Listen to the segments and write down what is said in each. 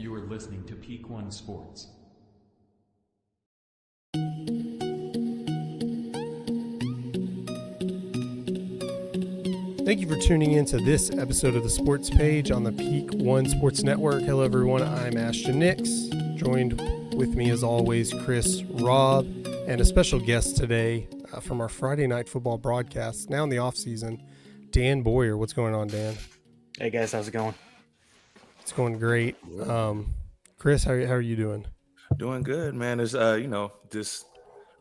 You are listening to Peak One Sports. Thank you for tuning in to this episode of the Sports Page on the Peak One Sports Network. Hello, everyone. I'm Ashton and Chris. Joined with me, as always, Chris, Rob, and a special guest today from our Friday Night Football broadcast, now in the off-season, Dan Boyer. What's going on, Dan? Hey, guys. How's it going? It's going great. Chris, how are you doing? Doing good, man. It's just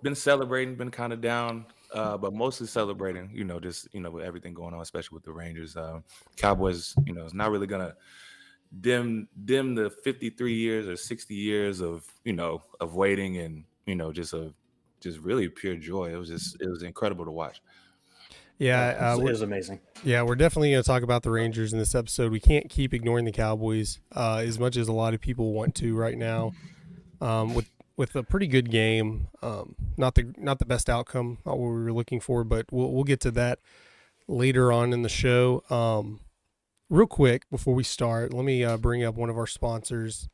been celebrating, been kind of down, but mostly celebrating. With everything going on, especially with the Rangers. Cowboys, it's not really gonna dim the 53 years or 60 years of waiting and just really pure joy. It was incredible to watch. Yeah, it was amazing. Yeah, we're definitely going to talk about the Rangers in this episode. We can't keep ignoring the Cowboys as much as a lot of people want to right now. With a pretty good game, not the best outcome, not what we were looking for, but we'll get to that later on in the show. Real quick before we start, let me bring up one of our sponsors,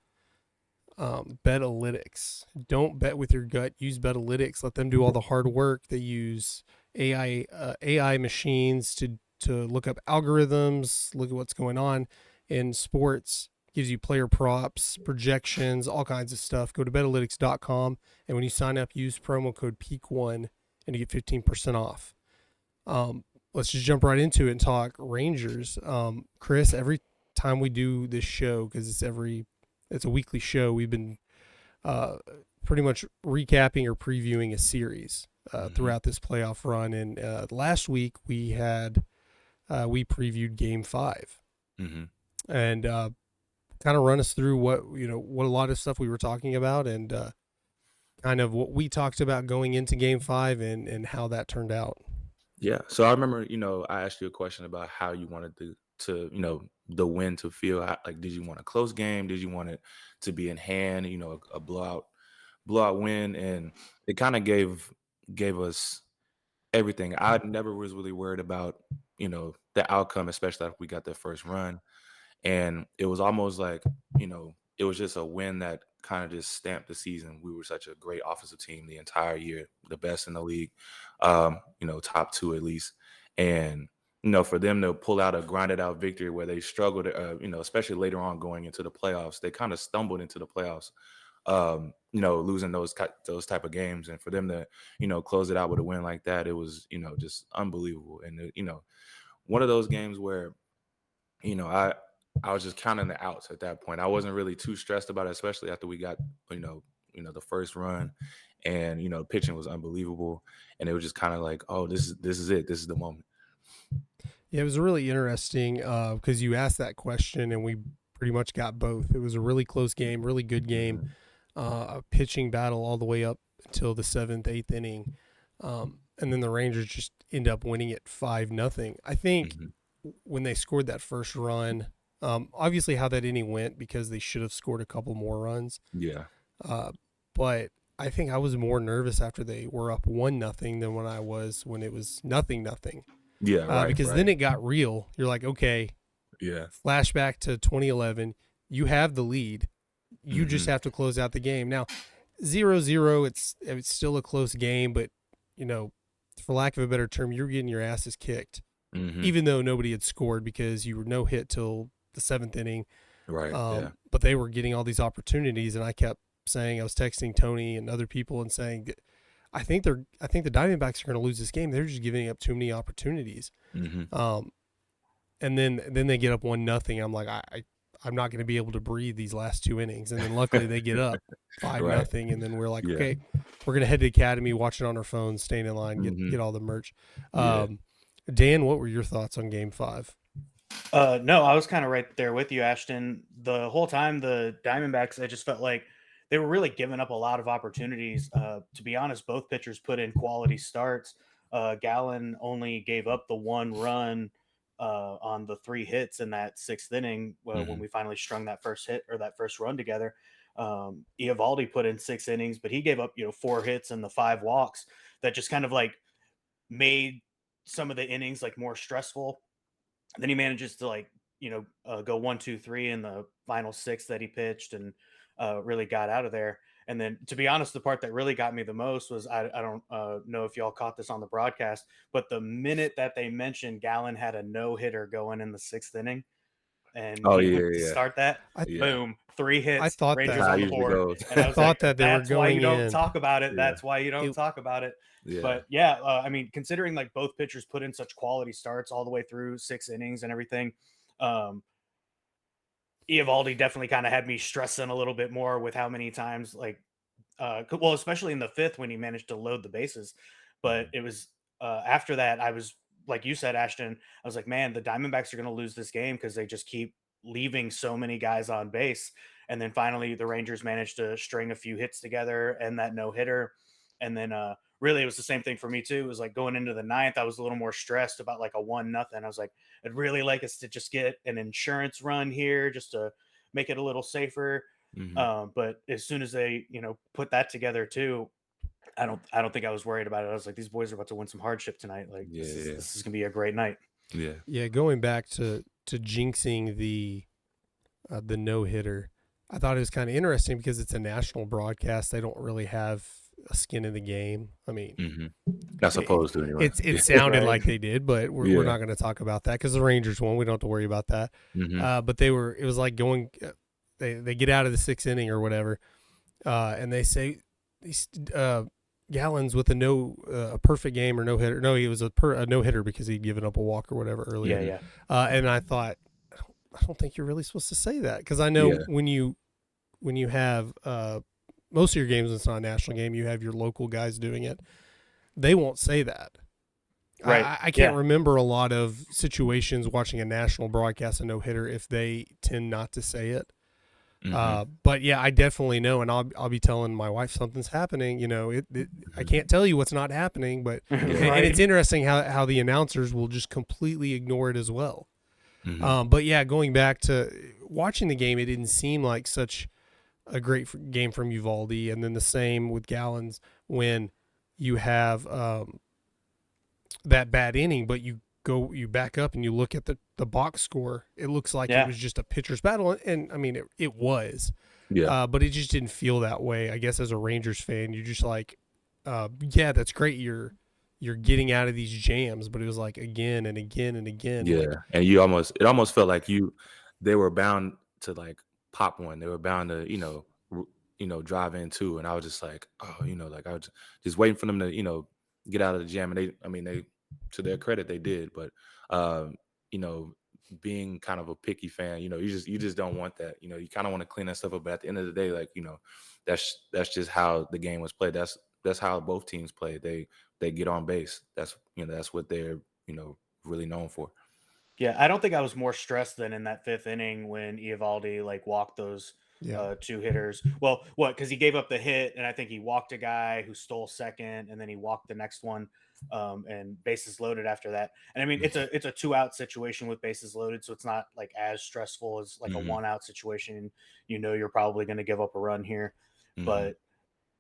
Betalytics. Don't bet with your gut. Use Betalytics. Let them do all the hard work. They use AI machines to look up algorithms, look at what's going on in sports. Gives you player props, projections, all kinds of stuff. Go to betalytics.com, and when you sign up, use promo code PEAK1 and you get 15% off. Let's just jump right into it and talk Rangers. Chris, every time we do this show, because it's a weekly show, we've been pretty much recapping or previewing a series throughout this playoff run. And last week we previewed Game 5, and kind of run us through what a lot of stuff we were talking about and kind of what we talked about going into Game 5 and how that turned out. Yeah. So I remember, I asked you a question about how you wanted to the win to feel. Like, did you want a close game? Did you want it to be in hand? A blowout win, and it kind of gave us everything. I never was really worried about the outcome, especially after we got that first run, and it was almost like it was just a win that kind of just stamped the season. We were such a great offensive team the entire year, the best in the league, top two at least. And, for them to pull out a grinded out victory where they struggled, especially later on going into the playoffs, they kind of stumbled into the playoffs, losing those type of games. And for them to, close it out with a win like that, it was, just unbelievable. And, one of those games where, I was just counting the outs at that point. I wasn't really too stressed about it, especially after we got, the first run, and pitching was unbelievable, and it was just kind of like, oh, this is it. This is the moment. Yeah, it was really interesting because you asked that question, and we pretty much got both. It was a really close game, really good game, a pitching battle all the way up until the 7th, 8th inning, and then the Rangers just end up winning it 5-0. I think when they scored that first run. Obviously how that inning went, because they should have scored a couple more runs. Yeah. But I think I was more nervous after they were up 1-0 than when I was when it was 0-0. Yeah. Right. Because then it got real. You're like, okay. Yeah. Flashback to 2011. You have the lead. You just have to close out the game. Now, 0-0. It's still a close game, but for lack of a better term, you're getting your asses kicked. Even though nobody had scored, because you were no hit till the 7th inning. Right. But they were getting all these opportunities, and I kept saying, I was texting Tony and other people and saying, I think the Diamondbacks are going to lose this game. They're just giving up too many opportunities. And then they get up 1-0. I'm like, I'm not going to be able to breathe these last two innings. And then luckily they get up 5-0, and then we're like, okay, we're going to head to the Academy, watch it on our phones, staying in line, get all the merch. Dan, what were your thoughts on Game 5? No, I was kind of right there with you, Ashton. The whole time, the Diamondbacks, I just felt like they were really giving up a lot of opportunities. To be honest, both pitchers put in quality starts. Gallen only gave up the one run on the 3 hits in that 6th inning when we finally strung that first hit or that first run together. Eovaldi put in 6 innings, but he gave up 4 hits and the 5 walks that just kind of like made some of the innings like more stressful. Then he manages to like go 1-2-3 in the final 6 that he pitched, and really got out of there. And then, to be honest, the part that really got me the most was I don't know if y'all caught this on the broadcast, but the minute that they mentioned Gallen had a no hitter going in the 6th inning, and Oh, he yeah, went to yeah. start that, Yeah. boom, 3 hits, thought Rangers that. How it on the usually board. goes. And I I was thought like, that they were that's why you going don't in. talk about it. Yeah. That's why you don't talk about it. Yeah. But yeah, I mean, considering like both pitchers put in such quality starts all the way through 6 innings and everything, Eovaldi definitely kind of had me stressing a little bit more with how many times, like, well, especially in the 5th when he managed to load the bases. But it was after that, I was like you said, Ashton, I was like, man, the Diamondbacks are going to lose this game because they just keep leaving so many guys on base. And then finally, the Rangers managed to string a few hits together and that no hitter. And then really, it was the same thing for me too. It was like going into the 9th, I was a little more stressed about like a 1-0. I was like, I'd really like us to just get an insurance run here just to make it a little safer. But as soon as they, put that together too, I don't think I was worried about it. I was like, these boys are about to win some hardship tonight. Like, Yeah, this is gonna be a great night. yeah. Yeah, going back to jinxing the no hitter, I thought it was kind of interesting because it's a national broadcast. They don't really have a skin in the game. I mean, Not supposed to anyway. it sounded Right. like they did, but we're not going to talk about that because the Rangers won. We don't have to worry about that. But it was like going. They get out of the 6th inning or whatever, and they say Gallons with a perfect game or no hitter. No, he was a no hitter because he'd given up a walk or whatever earlier. Yeah. And I thought, I don't think you're really supposed to say that because I know when you have most of your games, it's not a national game, you have your local guys doing it. They won't say that. Right. I can't remember a lot of situations watching a national broadcast, a no hitter, if they tend not to say it. But yeah, I definitely know, and I'll be telling my wife something's happening. I can't tell you what's not happening, but and it's interesting how the announcers will just completely ignore it as well. But yeah, going back to watching the game, it didn't seem like such a great game from Eovaldi, and then the same with Gallons when you have that bad inning, but you back up and you look at the box score, it looks like it was just a pitcher's battle, and I mean it was, but it just didn't feel that way. I guess as a Rangers fan, you're just like, yeah, that's great, you're getting out of these jams, but it was like again and again and again. Yeah, like, and it almost felt like they were bound to like pop one. They were bound to drive in two, and I was just like, oh, like I was just waiting for them to get out of the jam, and they to their credit they did, but being kind of a picky fan, you just don't want that. You kind of want to clean that stuff up, but at the end of the day, like that's just how the game was played. That's how both teams play. They get on base. That's what they're really known for. Yeah, I don't think I was more stressed than in that 5th inning when Eovaldi like walked those 2 hitters. Well, because he gave up the hit, and I think he walked a guy who stole second, and then he walked the next one, and bases loaded after that. And I mean, it's a 2-out situation with bases loaded, so it's not like as stressful as like a 1-out situation. You're probably going to give up a run here, but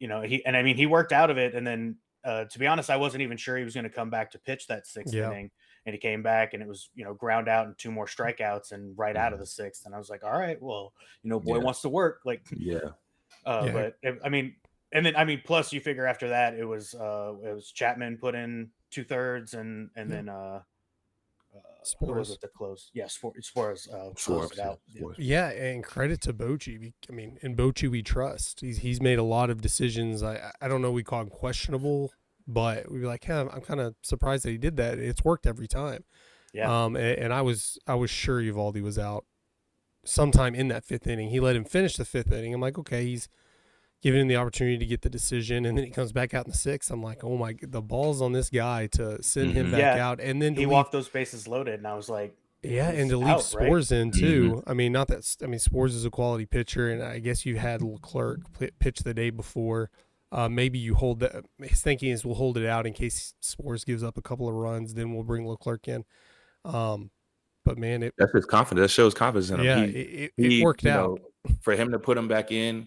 he worked out of it, and then. To be honest, I wasn't even sure he was going to come back to pitch that 6th inning, and he came back, and it was ground out and 2 more strikeouts, and right out of the 6th, and I was like, all right, well, boy wants to work, like, but I mean, and then plus you figure after that it was Chapman put in 2/3, and then who was it to close? Yeah, Suarez closed it out. Yeah, and credit to Bochy. I mean, in Bochy we trust. He's made a lot of decisions. I don't know, we call him questionable, but we'd be like, yeah, I'm kind of surprised that he did that. It's worked every time. Yeah. And I was sure Eovaldi was out sometime in that 5th inning. He let him finish the 5th inning. I'm like, okay, he's giving him the opportunity to get the decision, and then he comes back out in the 6th. I'm like, oh my, the ball's on this guy to send him back out, and then he walked those bases loaded, and I was like, and to leave Spores in too. I mean, Spores is a quality pitcher, and I guess you had Leclerc pitch the day before. Maybe you hold that. His thinking is we'll hold it out in case Spores gives up a couple of runs, then we'll bring Leclerc in. But man, that's his confidence. That shows confidence in him. Yeah, it worked out. For him to put him back in,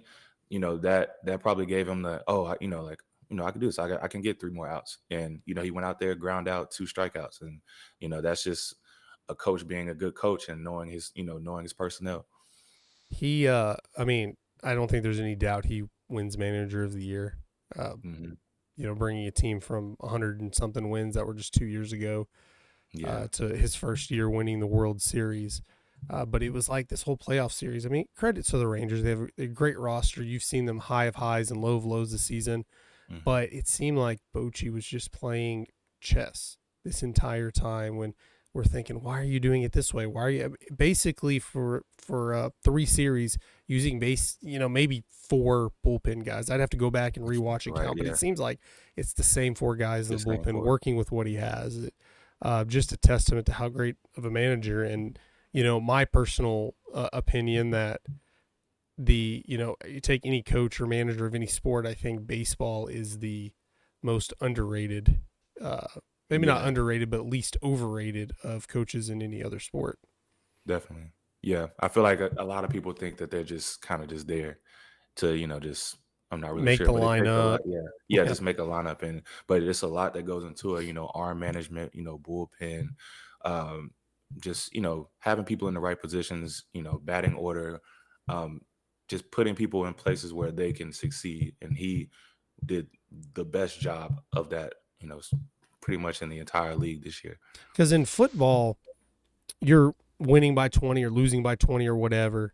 that probably gave him the I can do this. I can get 3 more outs, and he went out there, ground out 2 strikeouts, and that's just a coach being a good coach and knowing his personnel. He, I mean, I don't think there's any doubt he wins Manager of the Year. Hmm. Bringing a team from 100 and something wins that were just 2 years ago Yeah, to his first year winning the World Series. But it was like this whole playoff series. I mean, credit to the Rangers. They have a great roster. You've seen them high of highs and low of lows this season. hmm, But it seemed like Bochy was just playing chess this entire time when we're thinking, why are you doing it this way? Why are you basically for 3 series using maybe 4 bullpen guys? I'd have to go back and rewatch and right. count, but Yeah, it seems like it's the same 4 guys in the the same bullpen for working with what he has. Just a testament to how great of a manager. And my personal opinion that you take any coach or manager of any sport, I think baseball is the most underrated, maybe not Yeah, underrated, but least overrated of coaches in any other sport. definitely. Yeah, I feel like a lot of people think that they're just kind of just there to just I'm not really Make sure, the but it takes a lineup. lot. Yeah, yeah, Yeah. just make a lineup, but it's a lot that goes into it. Arm management, bullpen, um, just having people in the right positions, batting order, um, just putting people in places where they can succeed. And he did the best job of that, pretty much in the entire league this year. Because in football, you're winning by 20 or losing by 20 or whatever.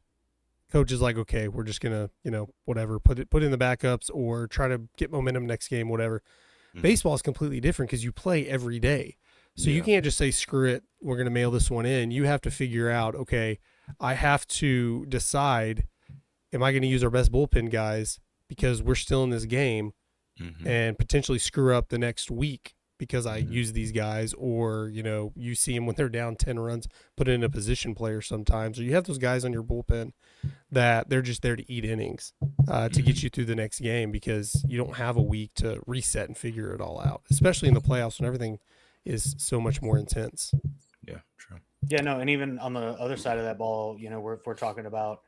Coach is like, okay, we're just gonna, whatever, put in the backups or try to get momentum next game, whatever. Hmm. Baseball is completely different because you play every day. So you Yeah. can't just say, screw it, we're going to mail this one in. You have to figure out, okay, I have to decide, am I going to use our best bullpen guys because we're still in this game Hmm. and potentially screw up the next week because I Hmm. use these guys, or, you see them when they're down 10 runs, put in a position player sometimes, or you have those guys on your bullpen that they're just there to eat innings to Hmm. get you through the next game because you don't have a week to reset and figure it all out, especially in the playoffs when everything is so much more intense. Yeah, true. Yeah, no, and even on the other side of that ball, if we're talking about,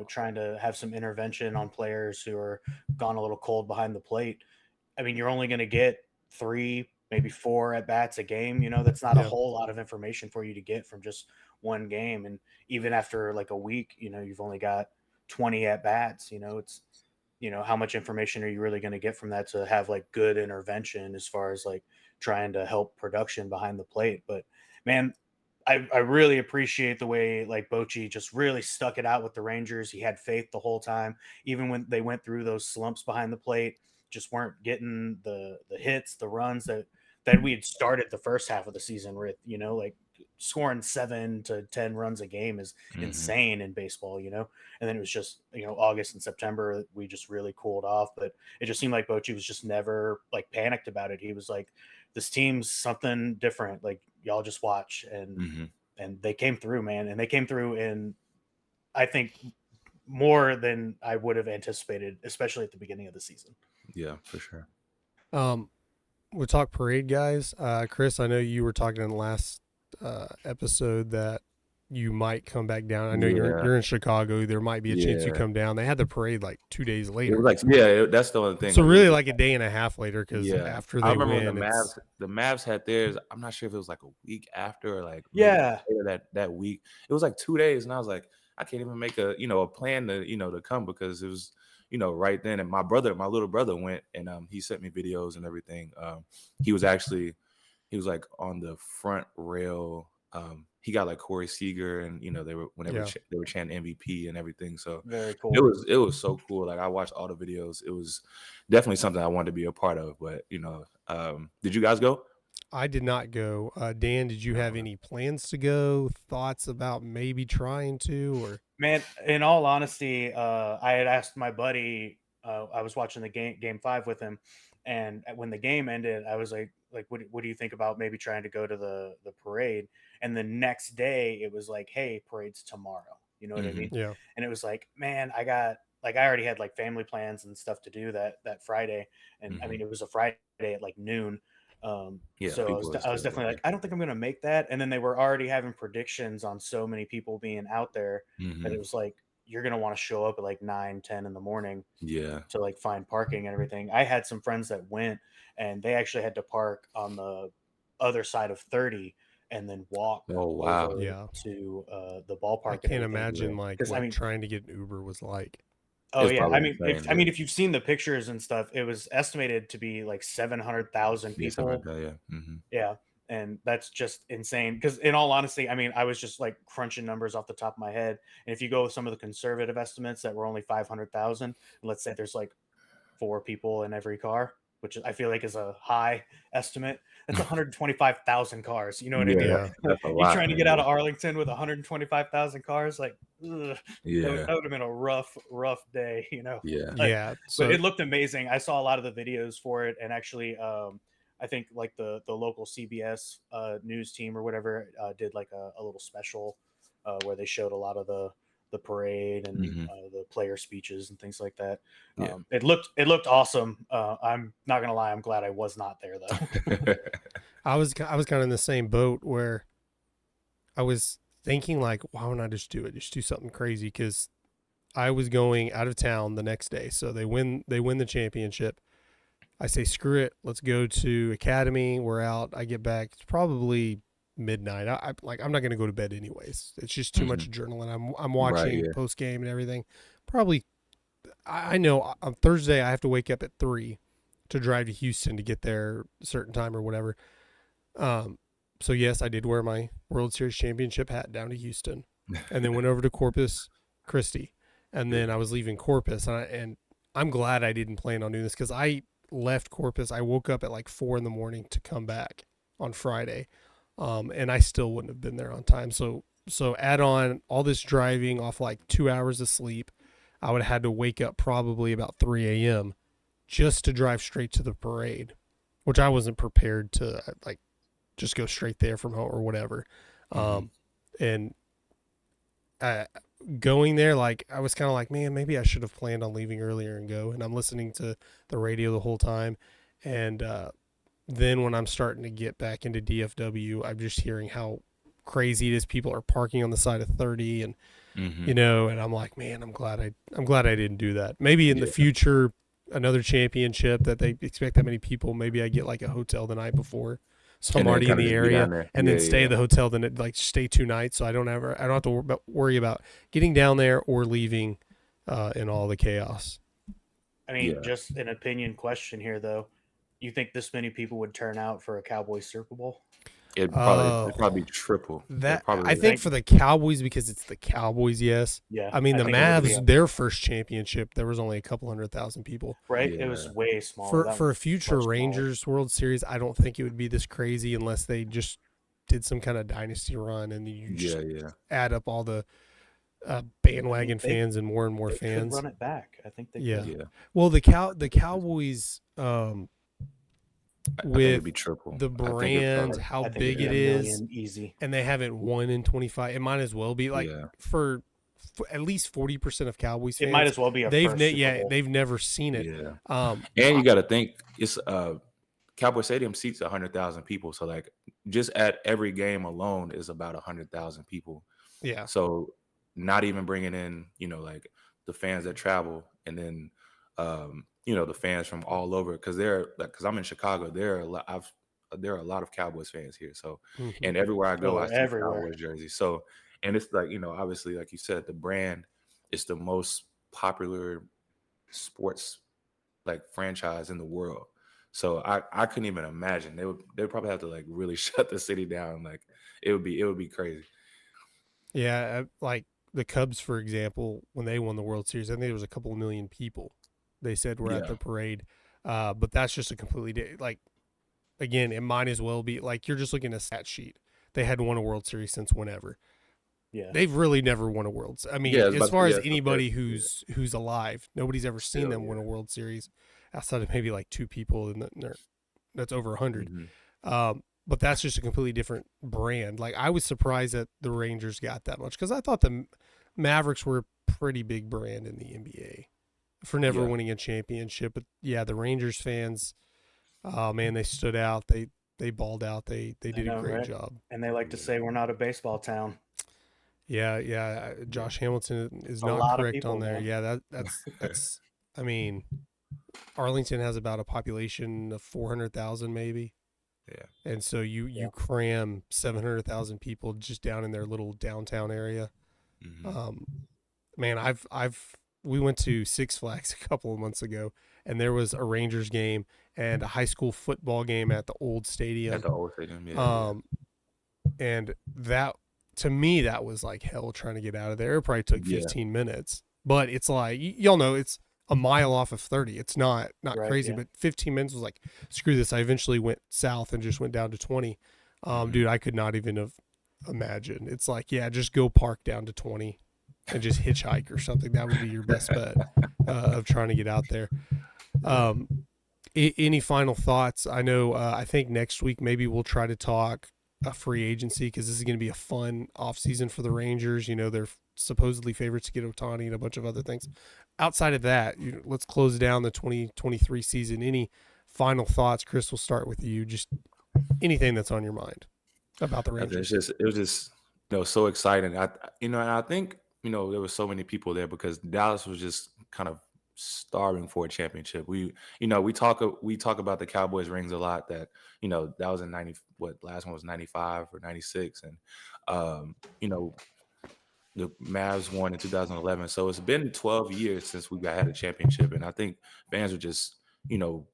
trying to have some intervention on players who are gone a little cold behind the plate. I mean, you're only going to get 3, maybe 4 at bats a game. That's not a Yeah. whole lot of information for you to get from just one game. And even after like a week, you've only got 20 at bats. It's how much information are you really going to get from that to have like good intervention as far as like trying to help production behind the plate. But man, I really appreciate the way like Bochy just really stuck it out with the Rangers. He had faith the whole time, even when they went through those slumps behind the plate, just weren't getting the hits, the runs that we had started the first half of the season with. Like scoring 7 to 10 runs a game is Hmm. insane in baseball. And then it was just August and September we just really cooled off, but it just seemed like Bochy was just never like panicked about it. He was like, this team's something different. Like y'all just watch, Hmm. and they came through, man, and they came through in I think more than I would have anticipated, especially at the beginning of the season. Yeah, for sure. Um, we'll talk parade guys. Chris, I know you were talking in the last episode that you might come back down. I know you're Yeah, you're in Chicago. There might be a chance you yeah. come down. They had the parade like 2 days It was later. like, yeah, that's the only thing. So Like, it was really just like a day and a half later because yeah. after I they remember when win, it's The Mavs had theirs. I'm not sure if it was like a week after or like maybe Yeah. later that week. It was like 2 days, and I was like, I can't even make a plan to come because it was right then. And my little brother went, and he sent me videos and everything. He was actually he was like on the front rail. He got like Corey Seager, and they were whenever yeah. they were chanting MVP and everything. So Very it cool. was so cool. Like I watched all the videos. It was definitely something I wanted to be a part of. But did you guys go? I did not go. Dan, did you No. have any plans to go? Thoughts about maybe trying to? Or Man, in all honesty, I had asked my buddy. I was watching the game 5 with him, and when the game ended, I was like, what do you think about maybe trying to go to the parade? And the next day, it was like, hey, parade's tomorrow. You know what I Hmm. mean? yeah, And it was like, man, I already had like family plans and stuff to do that Friday, and I Hmm. mean it was a Friday at like noon. Yeah, So people are I was still definitely going. like, I don't think I'm gonna make that. And then they were already having predictions on so many people being out there that Hmm. it was like you're gonna want to show up at like 9, 10 in the morning Yeah. to like find parking and everything. I had some friends that went and they actually had to park on the other side of 30 and then walk Oh, wow. over Yeah. to the I ballpark and can't everything. imagine like 'Cause, I what mean, trying to get an Uber was like. oh It's yeah, I probably mean, insane, I mean, yeah. if you've seen the pictures and stuff, it was estimated to be like 700,000 Yeah, something like people. that, yeah. Mhm. Yeah, and that's just insane. Because in all honesty, I mean, I was just like crunching numbers off the top of my head, and if you go with some of the conservative estimates that were only 500,000, let's say there's like 4 people in every car, which I feel like is a high estimate. That's 125,000 cars. You know what I Yeah, mean? Yeah. that's a You lot, trying to man, get out yeah. of Arlington with 125,000 cars, like, ugh, Yeah, that would have been a rough day, you know. yeah. Yeah. But So it looked amazing. I saw a lot of the videos for it, and actually, I think like the local CBS news team or whatever did like a little special where they showed a lot of the parade and Mhm. the player speeches and things like that. Yeah. It looked awesome. I'm not gonna lie, I'm glad I was not there though. I was kind of in the same boat where I was thinking like, why don't I just do it? Just do something crazy because I was going out of town the next day. So they win the championship. I say screw it, let's go to Academy. We're out. I get back. It's probably midnight. I'm not gonna go to bed anyways. It's just too much Mhm. adrenaline. I'm Right, watching yeah. post game and everything. Probably I know on Thursday I have to wake up at 3 to drive to Houston to get there a certain time or whatever. Um, so yes, I did wear my World Series championship hat down to Houston, and then went over to Corpus Christi, and then I was leaving Corpus, and I'm glad I didn't plan on doing this because I left Corpus. I woke up at like 4 in the morning to come back on Friday, and I still wouldn't have been there on time. So add on all this driving off like 2 hours of sleep, I would have had to wake up probably about 3 a.m. just to drive straight to the parade, which I wasn't prepared to like just go straight there from home or whatever. Mhm. And going there, like I was kind of like, man, maybe I should have planned on leaving earlier and go. And I'm listening to the radio the whole time. And then when I'm starting to get back into DFW, I'm just hearing how crazy it is. People are parking on the side of 30 and, Mhm. you know, and I'm like, man, I'm glad I didn't do that. Maybe in the Yeah. future, another championship that they expect that many people, maybe I get like a hotel the night before. So I'm And then already in kinda the just be area down there. and Yeah, then stay yeah. at the hotel, then like stay 2 nights. So I don't have to worry about getting down there or leaving in all the chaos. I mean, Yeah. just an opinion question here though. You think this many people would turn out for a Cowboys Super Bowl? It'd Oh, probably triple. It that probably I would. think Think for the Cowboys because it's the Cowboys, yes. Yeah, I mean I the think it would be Mavs, their first championship, there was only a couple 100,000 people. right. It was Yeah. way smaller. For That for a one's future much smaller. Rangers World Series, I don't think it would be this crazy unless they just did some kind of dynasty run and you just Yeah, yeah. add up all the I mean, bandwagon they fans and more they could fans. run it back. I think they Yeah. could. Yeah. Well, the Cowboys I think it'd with be triple. the I think it'd brand, probably how I think it'd big be it a is, million easy. and they haven't won in 25. It might as well be like yeah. for at least 40% of Cowboys It might fans, as well be a first Super Bowl. they've never seen it. Yeah. Um, And you gotta think it's Cowboy Stadium seats 100,000 people. So like just at every game alone is about 100,000 people. yeah, So not even bringing in, like the fans that travel and then the fans from all over because I'm in Chicago. There are a lot of Cowboys fans here. So mhm. and everywhere I go, Oh, I see everywhere. Cowboys jerseys. So and it's like, obviously, like you said, the brand is the most popular sports like franchise in the world. So I couldn't even imagine. They'd probably have to like really shut the city down. Like it would be crazy. Yeah, like the Cubs, for example, when they won the World Series, I think there was a couple of million people. They said were at Yeah. the parade, but that's just a completely like again, it might as well be like you're just looking at a stat sheet. They hadn't won a World Series since whenever. Yeah. They've really never won a World Series. I mean, Yeah, it's as about far as yeah, it's up there. anybody Yeah. who's alive, nobody's ever seen Still, them win a yeah. World Series outside of maybe like two people, and that's over 100. Mhm. But that's just a completely different brand. Like I was surprised that the Rangers got that much because I thought the Mavericks were a pretty big brand in the NBA for never Yeah. winning a championship. But yeah, the Rangers fans, oh man, they stood out. They balled out. They I did a know, great right? job. And they like to say we're not a baseball town. Yeah. Josh Hamilton is A not lot of correct on people, there. man. Yeah, that's. I mean, Arlington has about a population of 400,000 maybe. Yeah. And so you cram 700,000 people just down in their little downtown area. Mm-hmm. Man, we went to Six Flags a couple of months ago, and there was a Rangers game and a high school football game at the old stadium. At the old stadium, And that, to me, that was like hell trying to get out of there. It probably took 15 minutes, but it's like, y'all know, it's a mile off of 30. It's not Right, crazy, yeah. but 15 minutes was like, screw this. I eventually went south and just went down to 20. Dude, I could not even have imagined. It's like, yeah, just go park down to 20 and just hitchhike or something. That would be your best bet of trying to get out there. Any final thoughts? I know, I think next week maybe we'll try to talk a free agency, because this is going to be a fun offseason for the Rangers. You know, they're supposedly favorites to get Ohtani and a bunch of other things. Outside of that, let's close down the 2023 season. Any final thoughts? Chris, we'll start with you. Just anything that's on your mind about the Rangers. It was just so exciting. And I think there were so many people there because Dallas was just kind of starving for a championship. We talk about the Cowboys rings a lot. That that was in 90. What last one was 95 or 96, and the Mavs won in 2011. So it's been 12 years since we had a championship, and I think fans are just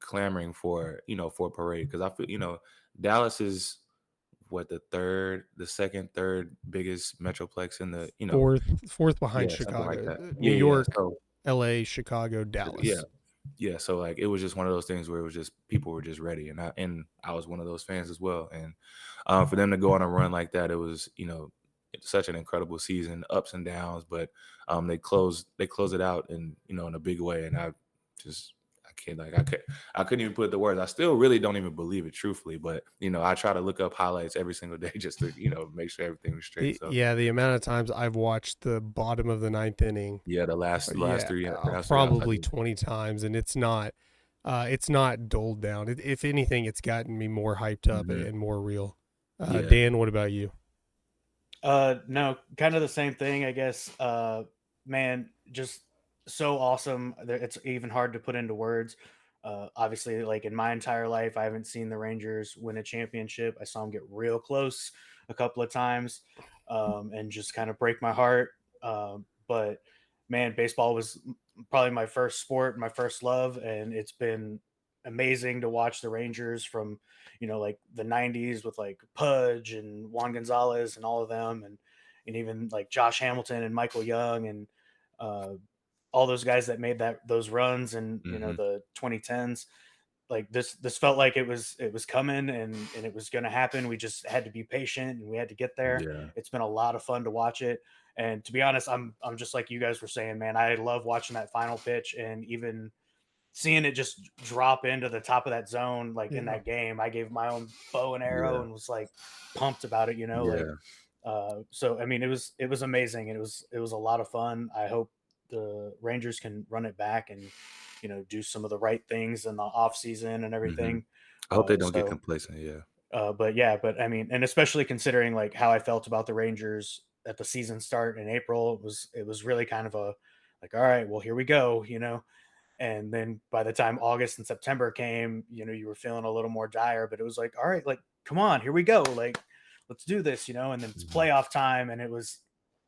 clamoring for for a parade, because I feel Dallas is the second, third biggest metroplex in the fourth behind Chicago, like New York, so, LA, Chicago, Dallas. Yeah. So like it was just one of those things where it was just people were just ready, and I was one of those fans as well. And for them to go on a run like that, it was it's such an incredible season, ups and downs, but they closed it out in in a big way, and I couldn't even put the words. I still really don't even believe it, truthfully. But I try to look up highlights every single day just to make sure everything was straight. So yeah, the amount of times I've watched the bottom of the ninth inning. Yeah, the last three. Probably 20 times, and it's not dulled down. If anything, it's gotten me more hyped up and more real. Dan, what about you? No, kind of the same thing, I guess. Man, just so awesome. It's even hard to put into words. Obviously, like in my entire life, I haven't seen the Rangers win a championship. I saw them get real close a couple of times, and just kind of break my heart. But man, baseball was probably my first sport, my first love, and it's been amazing to watch the Rangers from like the 90s with like Pudge and Juan Gonzalez and all of them, and even like Josh Hamilton and Michael Young and all those guys that made those runs and the 2010s. Like this felt like it was coming and it was going to happen. We just had to be patient and we had to get there. Yeah. It's been a lot of fun to watch it. And to be honest, I'm just like you guys were saying, man, I love watching that final pitch and even seeing it just drop into the top of that zone, like in that game. I gave my own bow and arrow and was like pumped about it, so I mean, it was amazing, and it was a lot of fun. I hope the Rangers can run it back and do some of the right things in the off season and everything. I hope they don't get complacent. But I mean, and especially considering like how I felt about the Rangers at the season start in April, it was really kind of a like, all right, well, here we go, And then by the time August and September came, you were feeling a little more dire, but it was like, all right, like, come on, here we go. Like, let's do this, and then it's playoff time. And it was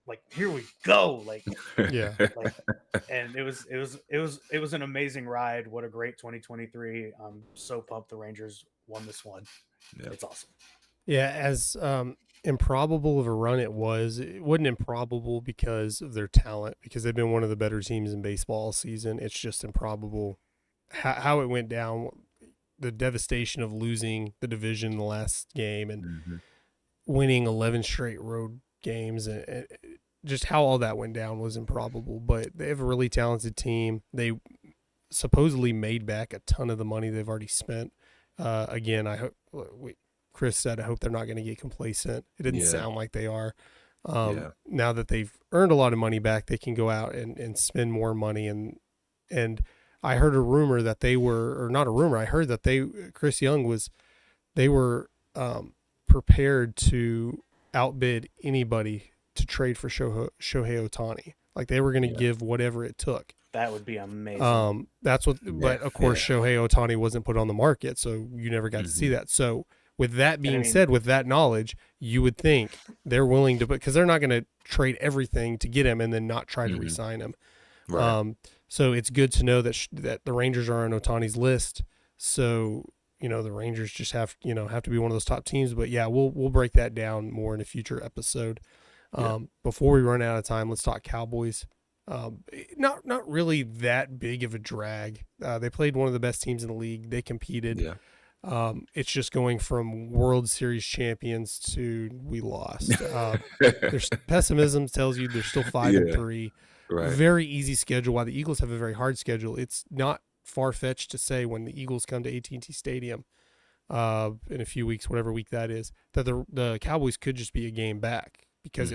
like, here we go. Like, and it was an amazing ride. What a great 2023. I'm so pumped the Rangers won this one. Yep. It's awesome. Yeah. As, improbable of a run it wasn't improbable because of their talent, because they've been one of the better teams in baseball all season. It's just improbable how it went down, the devastation of losing the division in the last game and winning 11 straight road games, and just how all that went down was improbable. But they have a really talented team. They supposedly made back a ton of the money they've already spent. Again, I hope Chris said, I hope they're not going to get complacent. It didn't sound like they are. Now that they've earned a lot of money back, they can go out and spend more money. And I heard a rumor that they were, or not a rumor, I heard that Chris Young they were prepared to outbid anybody to trade for Shohei Ohtani. Like they were going to give whatever it took. That would be amazing. That's what, but of course Shohei Ohtani wasn't put on the market, so you never got to see that. So with that being I mean, said, with that knowledge, you would think they're willing to, because they're not going to trade everything to get him and then not try to re-sign him. Right. So it's good to know that that the Rangers are on Ohtani's list. So the Rangers just have to be one of those top teams. But yeah, we'll break that down more in a future episode. Before we run out of time, let's talk Cowboys. Not really that big of a drag. They played one of the best teams in the league. They competed. Yeah. It's just going from World Series champions to we lost. There's pessimism tells you they're still 5-3. Right. Very easy schedule. While the Eagles have a very hard schedule, it's not far-fetched to say when the Eagles come to AT&T Stadium in a few weeks, whatever week that is, that the Cowboys could just be a game back, because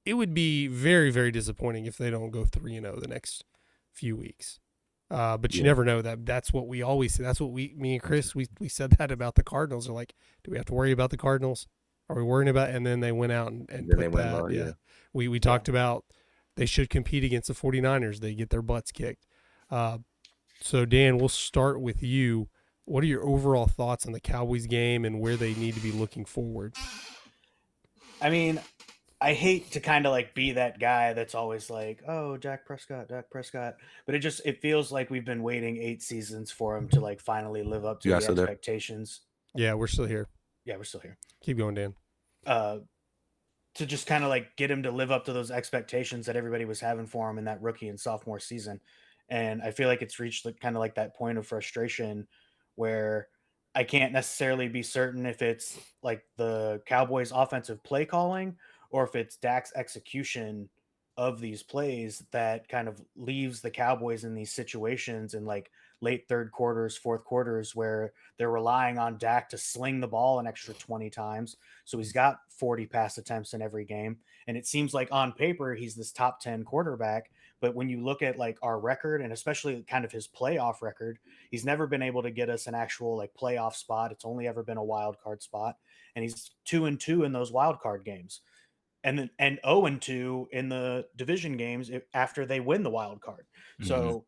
it would be very, very disappointing if they don't go 3-0 the next few weeks. But you never know. That's what we always say. That's what me and Chris, we said that about the Cardinals. Are like, do we have to worry about the Cardinals? Are we worrying about? And then they went out and put they went that. low, Yeah. We talked about they should compete against the 49ers. They get their butts kicked. So Dan, we'll start with you. What are your overall thoughts on the Cowboys game and where they need to be looking forward? I mean, I hate to kind of like be that guy that's always like, oh, Dak Prescott. But it feels like we've been waiting 8 seasons for him to like finally live up to the expectations. Yeah, we're still here. Yeah, we're still here. Keep going, Dan. To just kind of like get him to live up to those expectations that everybody was having for him in that rookie and sophomore season. And I feel like it's reached like, kind of like that point of frustration where I can't necessarily be certain if it's like the Cowboys offensive play calling or if it's Dak's execution of these plays that kind of leaves the Cowboys in these situations in like late third quarters, fourth quarters, where they're relying on Dak to sling the ball an extra 20 times. So he's got 40 pass attempts in every game. And it seems like on paper, he's this top 10 quarterback. But when you look at like our record and especially kind of his playoff record, he's never been able to get us an actual like playoff spot. It's only ever been a wild card spot. And he's 2-2 in those wild card games. And 0-2 in the division games after they win the wild card. So,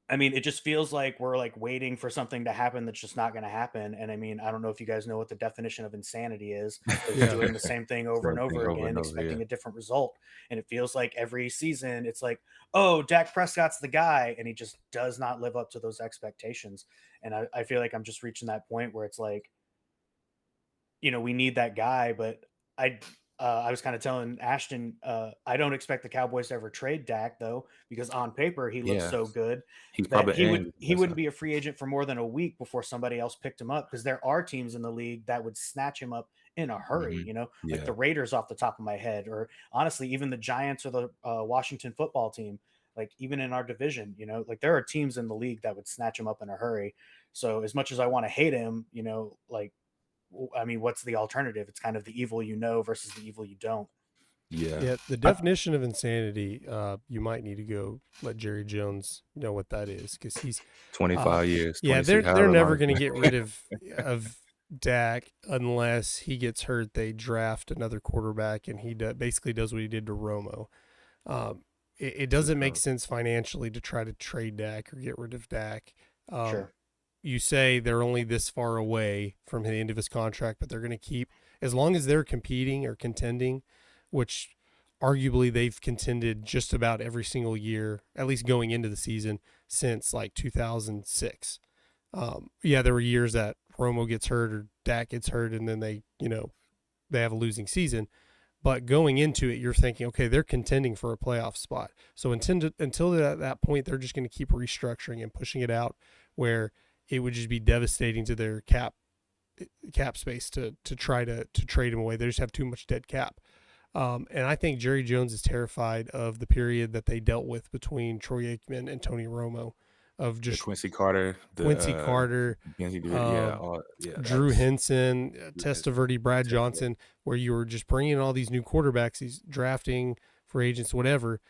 I mean, it just feels like we're like waiting for something to happen that's just not going to happen. And I mean, I don't know if you guys know what the definition of insanity is. It's doing the same thing over and over again, expecting a different result. And it feels like every season it's like, oh, Dak Prescott's the guy. And he just does not live up to those expectations. And I feel like I'm just reaching that point where it's like, we need that guy, but I was kind of telling Ashton, I don't expect the Cowboys to ever trade Dak though, because on paper he looks so good that he wouldn't be a free agent for more than a week before somebody else picked him up. Because there are teams in the league that would snatch him up in a hurry, like the Raiders off the top of my head, or honestly, even the Giants or the Washington football team, like even in our division, like there are teams in the league that would snatch him up in a hurry. So as much as I want to hate him, like, I mean, what's the alternative? It's kind of the evil versus the evil you don't. Yeah. The definition of insanity, you might need to go let Jerry Jones know what that is, because he's 25 years. Yeah, they're never going to get rid of Dak unless he gets hurt. They draft another quarterback, and he basically does what he did to Romo. It doesn't make sense financially to try to trade Dak or get rid of Dak. Sure. You say they're only this far away from the end of his contract, but they're going to keep, as long as they're competing or contending, which arguably they've contended just about every single year, at least going into the season, since like 2006. There were years that Romo gets hurt or Dak gets hurt, and then they have a losing season. But going into it, you're thinking, okay, they're contending for a playoff spot. So until at that point, they're just going to keep restructuring and pushing it out, where it would just be devastating to their cap space to try to trade him away. They just have too much dead cap. And I think Jerry Jones is terrified of the period that they dealt with between Troy Aikman and Tony Romo, of just Quincy Carter, Drew Henson, Testaverde, Brad Johnson, where you were just bringing in all these new quarterbacks, these drafting free agents, whatever.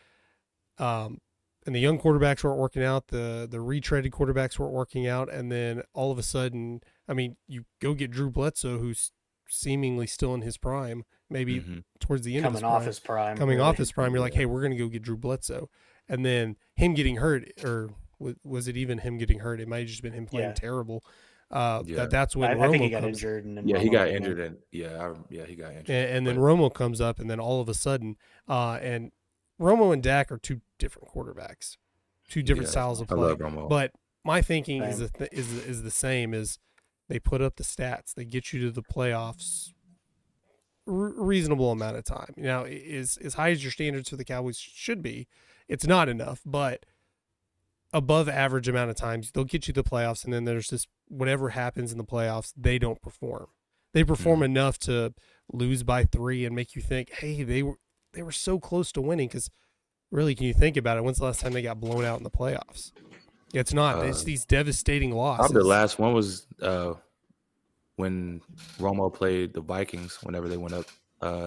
And the young quarterbacks weren't working out. The retreaded quarterbacks weren't working out. And then all of a sudden, I mean, you go get Drew Bledsoe, who's seemingly still in his prime, maybe towards the end of his prime. Coming off his prime, you're like, hey, we're going to go get Drew Bledsoe. And then him getting hurt, or was it even him getting hurt? It might have just been him playing terrible. Yeah. That's when I think he Romo got comes. injured, and then Yeah, he Romo got came in. injured, and he got injured. And then But Romo comes up, and then all of a sudden, and Romo and Dak are two different quarterbacks, two different yeah, styles of I play. love Romo. But my thinking is Same. is the same. Is they put up the stats, they get you to the playoffs reasonable amount of time. Now, is as high as your standards for the Cowboys should be, it's not enough, but above average amount of times they'll get you to the playoffs, and then there's this whatever happens in the playoffs, they don't perform. They perform enough to lose by 3 and make you think, hey, they were so close to winning. Because really, can you think about it? When's the last time they got blown out in the playoffs? It's not. It's these devastating Probably losses. the last one was when Romo played the Vikings whenever they went up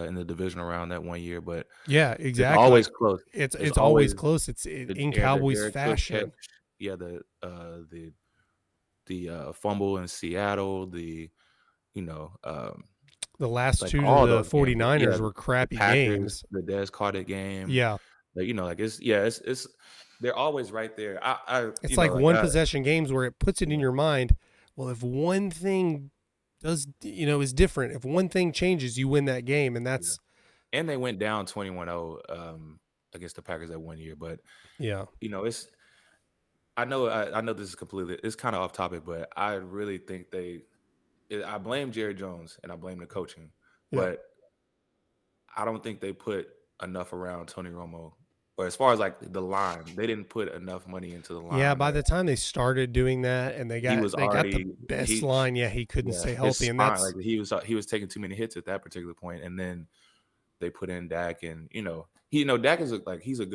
in the divisional round that one year. But Yeah, it's exactly. always close. It's always close. It's the in the Cowboys Derek Cook fashion. catch. Yeah, the fumble in Seattle. The last Like two to all the those games. 49ers were The crappy Packers, games. the Dez Carter game. Yeah. Like, it's they're always right there. It's like one possession games where it puts it in your mind, well, if one thing is different, if one thing changes, you win that game. And that's, and they went down 21-0 against the Packers that one year. But, yeah. it's I know this is it's kind of off topic, but I really think I blame Jerry Jones and I blame the coaching, but I don't think they put enough around Tony Romo. Or as far as like the line, they didn't put enough money into the line. Yeah, by the time they started doing that and they got the best line, he couldn't stay healthy, and that's like he was taking too many hits at that particular point, and then they put in Dak, and Dak is he's a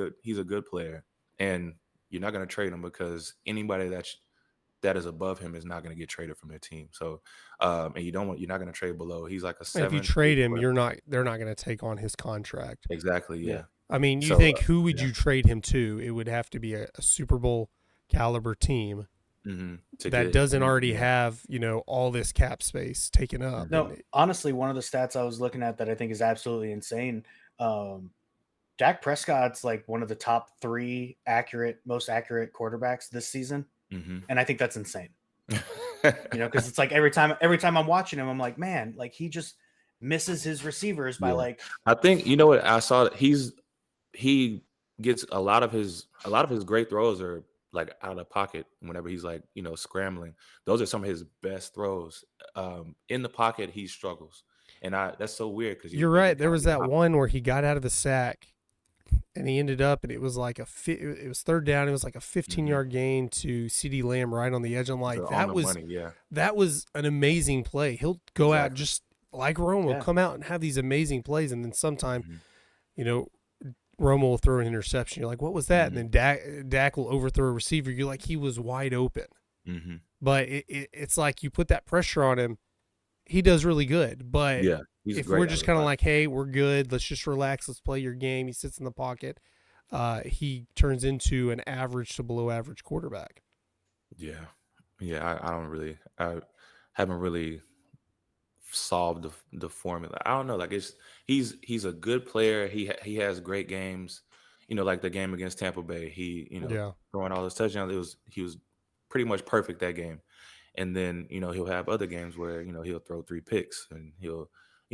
good player, and you're not going to trade him because anybody that is above him is not going to get traded from their team. So, and you're not going to trade below. He's like a 7. If you trade him, they're not going to take on his contract. Exactly. Yeah. I mean, you think who would you trade him to? It would have to be a Super Bowl caliber team that doesn't already have, all this cap space taken up. No, honestly, one of the stats I was looking at that I think is absolutely insane. Dak Prescott's like one of the top 3 most accurate quarterbacks this season. And I think that's insane. Because it's like every time I'm watching him, I'm like, man, like he just misses his receivers by like. I think what I saw that he gets a lot of his great throws are like out of pocket whenever he's like scrambling. Those are some of his best throws. In the pocket, he struggles, and that's so weird because you're right. There was that one where he got out of the sack. And he ended up, and it was like it was third down. It was like a 15-yard gain to CeeDee Lamb right on the edge. I'm like, that was an amazing play. He'll go out just like Romo, come out and have these amazing plays, and then sometime, Romo will throw an interception. You're like, what was that? And then Dak will overthrow a receiver. You're like, he was wide open. But it's like you put that pressure on him, he does really good. But if we're just kind of like, hey, we're good, let's just relax, let's play your game, he sits in the pocket, he turns into an average to below average quarterback. I haven't really solved the formula. I don't know, like he's a good player. He has great games, like the game against Tampa Bay, he throwing all his touchdowns, he was pretty much perfect that game. And then, he'll have other games where, he'll throw 3 picks and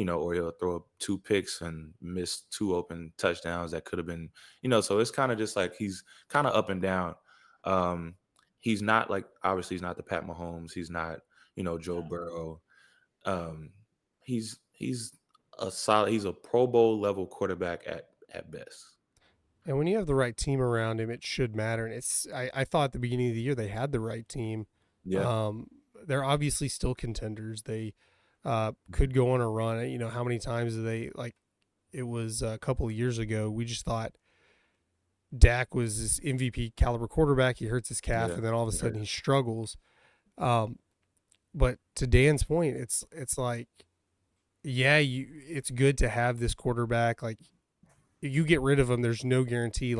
or he'll throw 2 picks and miss 2 open touchdowns that could have been, so it's kind of just like he's kind of up and down. He's not obviously he's not the Pat Mahomes. He's not, Joe Burrow. He's a Pro Bowl level quarterback at best. And when you have the right team around him, it should matter. And I thought at the beginning of the year they had the right team. Yeah. They're obviously still contenders. They could go on a run. How many times do they it was a couple of years ago, we just thought Dak was this MVP caliber quarterback. He hurts his calf, and then all of a sudden he struggles. But to Dan's point, it's like, it's good to have this quarterback. Like, if you get rid of him, there's no guarantee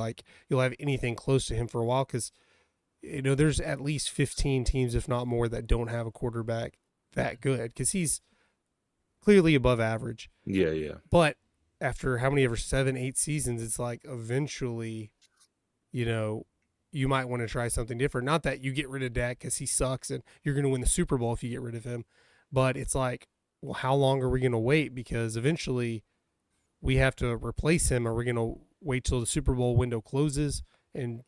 you'll have anything close to him for a while, because there's at least 15 teams, if not more, that don't have a quarterback that good, because he's clearly above average. Yeah. But after 7, 8 seasons, it's like eventually, you you might want to try something different. Not that you get rid of Dak because he sucks and you're going to win the Super Bowl if you get rid of him, but it's like, well, how long are we going to wait? Because eventually we have to replace him. Are we going to wait till the Super Bowl window closes and,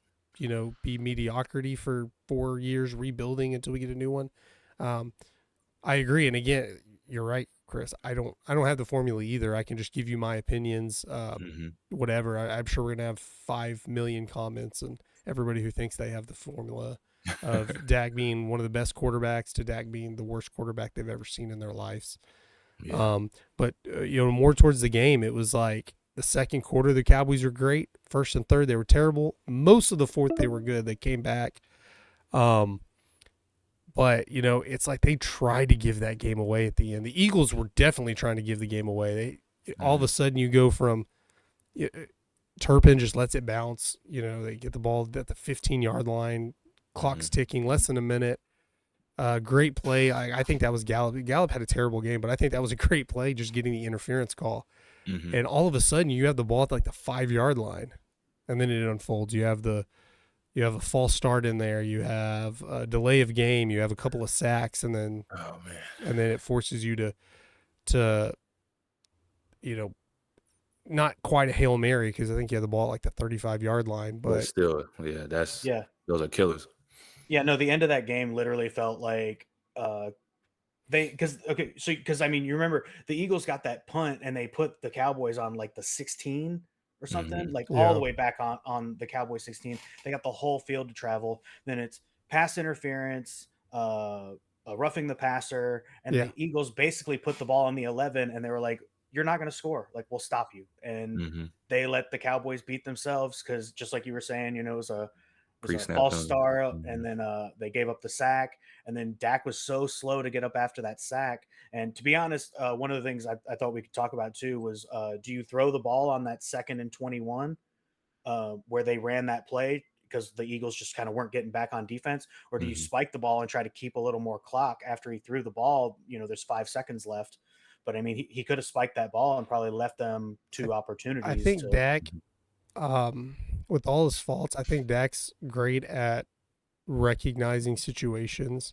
be mediocrity for 4 years rebuilding until we get a new one? I agree. And again, you're right, Chris. I don't have the formula either. I can just give you my opinions, whatever. I'm sure we're going to have 5 million comments and everybody who thinks they have the formula of Dak being one of the best quarterbacks to Dak being the worst quarterback they've ever seen in their lives. Yeah. But more towards the game, it was like the second quarter, the Cowboys were great. First and third, they were terrible. Most of the fourth, they were good. They came back. But, it's like they tried to give that game away at the end. The Eagles were definitely trying to give the game away. All of a sudden you go from Turpin just lets it bounce. They get the ball at the 15-yard line. Clock's ticking, less than a minute. Great play. I think that was Gallup. Gallup had a terrible game, but I think that was a great play, just getting the interference call. And all of a sudden you have the ball at like the 5-yard line, and then it unfolds. You have a false start in there. You have a delay of game. You have a couple of sacks, and then it forces you to not quite a Hail Mary because I think you have the ball at like the 35-yard line, but still, those are killers. Yeah, no, the end of that game literally felt like because you remember the Eagles got that punt and they put the Cowboys on like the 16 or something, like all the way back on the Cowboys 16. They got the whole field to travel. Then it's pass interference, roughing the passer, and the Eagles basically put the ball on the 11, and they were like, "You're not going to score. Like, we'll stop you." And they let the Cowboys beat themselves because, just like you were saying, it was a false start, and then they gave up the sack, and then Dak was so slow to get up after that sack. And to be honest, one of the things I thought we could talk about too was, do you throw the ball on that 2nd and 21 where they ran that play because the Eagles just kind of weren't getting back on defense, or do you spike the ball and try to keep a little more clock after he threw the ball? There's 5 seconds left, but I mean, he could have spiked that ball and probably left them 2 opportunities. I think Dak, with all his faults, I think Dak's great at recognizing situations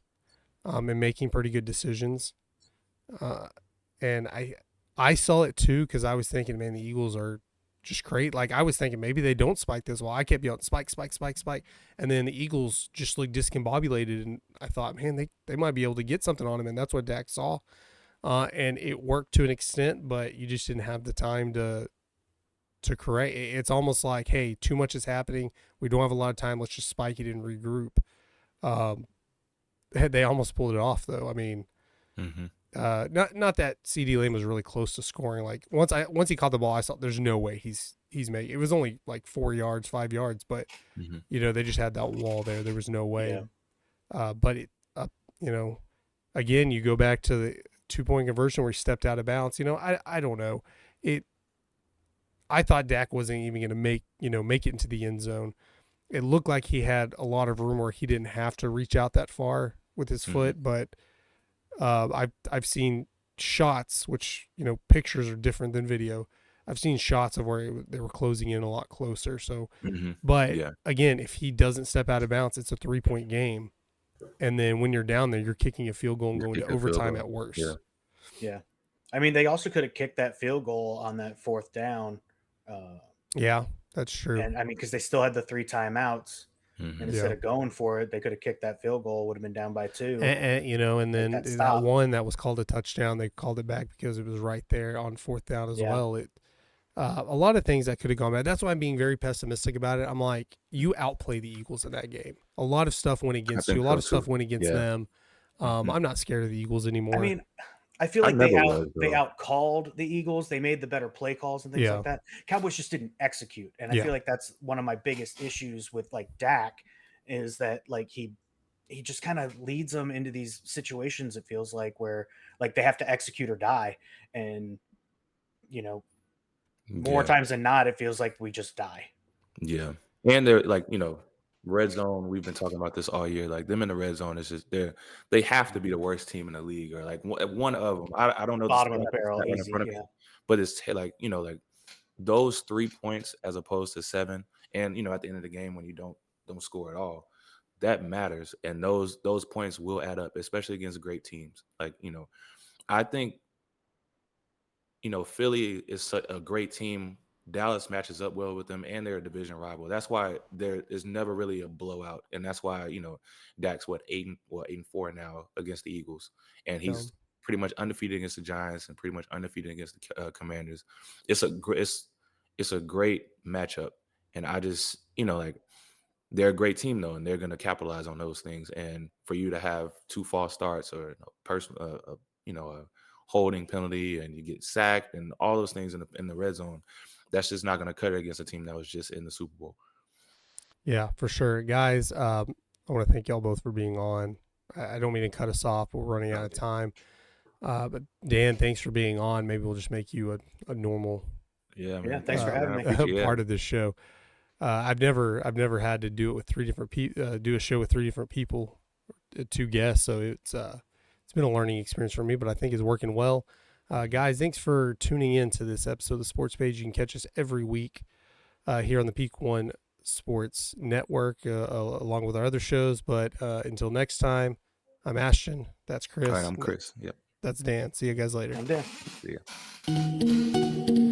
and making pretty good decisions. And I saw it too because I was thinking, man, the Eagles are just great. Like I was thinking maybe they don't spike this. Well, I kept yelling spike, spike, spike, spike, and then the Eagles just looked discombobulated, and I thought, man, they might be able to get something on him, and that's what Dak saw. And it worked to an extent, but you just didn't have the time to correct. It's almost like, hey, too much is happening. We don't have a lot of time. Let's just spike it and regroup. They almost pulled it off, though. I mean, not that CD Lamb was really close to scoring. Like once he caught the ball, I saw there's no way he's making. It was only like 4 yards, 5 yards, but they just had that wall there. There was no way. But it, again, you go back to the 2-point conversion where he stepped out of bounds. I don't know. I thought Dak wasn't even going to make it into the end zone. It looked like he had a lot of room where he didn't have to reach out that far with his foot, but I've seen shots, which pictures are different than video. I've seen shots of where they were closing in a lot closer. So, but again, if he doesn't step out of bounds, it's a 3-point game, and then when you're down there, you're kicking a field goal and going to overtime at worst. Yeah. I mean, they also could have kicked that field goal on that 4th down. Yeah, that's true. And I mean, because they still had the 3 timeouts, and instead of going for it, they could have kicked that field goal. Would have been down by 2. And then that one that was called a touchdown, they called it back because it was right there on 4th down as well. A lot of things that could have gone bad. That's why I'm being very pessimistic about it. I'm like, you outplay the Eagles in that game. A lot of stuff went against you. A lot of stuff went against them. I'm not scared of the Eagles anymore. I mean, I feel like they out-called the Eagles. They made the better play calls and things like that. Cowboys just didn't execute. And I feel like that's one of my biggest issues with like Dak is that like he just kind of leads them into these situations, it feels like, where like they have to execute or die. And, more times than not, it feels like we just die. Yeah. And they're like, red zone, we've been talking about this all year. Like them in the red zone is just they have to be the worst team in the league, or like one of them. I don't know bottom of the barrel, easy, but it's like like those 3 points as opposed to 7, and at the end of the game when you don't don't score at all, that matters, and those points will add up, especially against great teams. Like, I think, Philly is such a great team. Dallas matches up well with them, and they're a division rival. That's why there is never really a blowout, and that's why Dak's 8-4 now against the Eagles, and he's pretty much undefeated against the Giants and pretty much undefeated against the Commanders. It's a great matchup, and I just like, they're a great team though, and they're going to capitalize on those things. And for you to have 2 false starts or a holding penalty, and you get sacked and all those things in the red zone, that's just not going to cut it against a team that was just in the Super Bowl. Yeah, for sure. Guys, I want to thank y'all both for being on. I don't mean to cut us off, but we're running out of time. But Dan, thanks for being on. Maybe we'll just make you a normal Yeah, man. Thanks for having me. part of this show. I've never had to do it with 3 different people, do a show with 3 different people, 2 guests. So it's been a learning experience for me, but I think it's working well. Guys, thanks for tuning in to this episode of the Sports Page. You can catch us every week here on the Peak One Sports Network, along with our other shows. But until next time, I'm Ashton. That's Chris. All right, I'm Chris. Yep. That's Dan. See you guys later. I'm Dan. See ya.